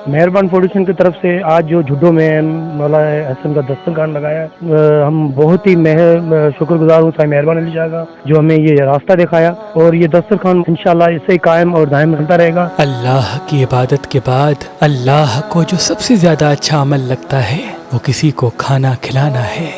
مہربان فاؤنڈیشن کی طرف سے آج جو جھڈو میں مولا حسن کا دسترخوان لگایا، ہم بہت ہی شکر گزار ہوں صاحب مہربان علی شاہ کا جو ہمیں یہ راستہ دکھایا، اور یہ دسترخوان انشاءاللہ اس سے قائم اور دائم رہتا رہے گا۔ اللہ کی عبادت کے بعد اللہ کو جو سب سے زیادہ اچھا عمل لگتا ہے وہ کسی کو کھانا کھلانا ہے۔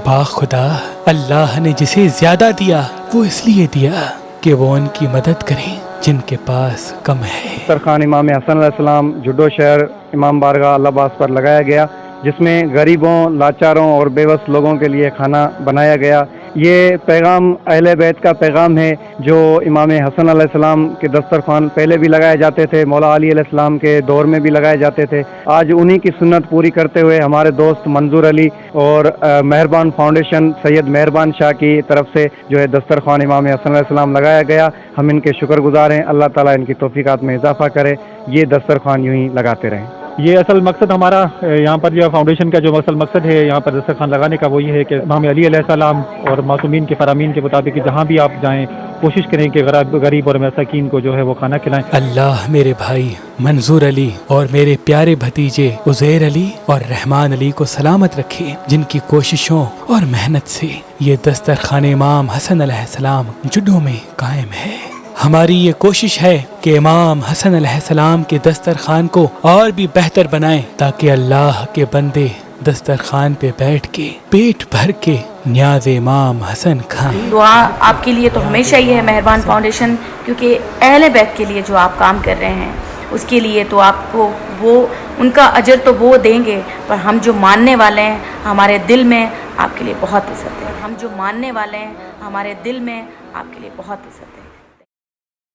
باخدا اللہ نے جسے زیادہ دیا وہ اس لیے دیا کہ وہ ان کی مدد کریں جن کے پاس کم ہے۔ دسترخوان امام حسن علیہ السلام جھڈو شہر امام بارگاہ اللہ باز پر لگایا گیا، جس میں غریبوں، لاچاروں اور بے بس لوگوں کے لیے کھانا بنایا گیا۔ یہ پیغام اہل بیت کا پیغام ہے جو امام حسن علیہ السلام کے دسترخوان پہلے بھی لگائے جاتے تھے، مولا علی علیہ السلام کے دور میں بھی لگائے جاتے تھے۔ آج انہی کی سنت پوری کرتے ہوئے ہمارے دوست منظور علی اور مہربان فاؤنڈیشن سید مہربان شاہ کی طرف سے جو ہے دسترخوان امام حسن علیہ السلام لگایا گیا۔ ہم ان کے شکر گزار ہیں، اللہ تعالیٰ ان کی توفیقات میں اضافہ کرے، یہ دسترخوان یوں ہی لگاتے رہیں۔ یہ اصل مقصد ہمارا یہاں پر جو فاؤنڈیشن کا جو اصل مقصد ہے یہاں پر دسترخوان لگانے کا وہ یہ ہے کہ امام علی علیہ السلام اور معصومین کے فرامین کے مطابق جہاں بھی آپ جائیں کوشش کریں کہ غریب اور مساکین کو جو ہے وہ کھانا کھلائیں۔ اللہ میرے بھائی منظور علی اور میرے پیارے بھتیجے عزیر علی اور رحمان علی کو سلامت رکھے، جن کی کوششوں اور محنت سے یہ دسترخوان امام حسن علیہ السلام جڈو میں قائم ہے۔ ہماری یہ کوشش ہے کہ امام حسن علیہ السلام کے دسترخوان کو اور بھی بہتر بنائیں تاکہ اللہ کے بندے دسترخوان پہ بیٹھ کے پیٹ بھر کے نیاز امام حسن کھائیں۔ دعا آپ کے لیے تو ہمیشہ ہی ہے مہربان فاؤنڈیشن، کیونکہ اہل بیت کے لیے جو آپ کام کر رہے ہیں اس کے لیے تو آپ کو وہ ان کا اجر تو وہ دیں گے، پر ہم جو ماننے والے ہیں ہمارے دل میں آپ کے لیے بہت عزت ہے۔ ہم جو ماننے والے ہیں ہمارے دل میں آپ کے لیے بہت عزت ہے۔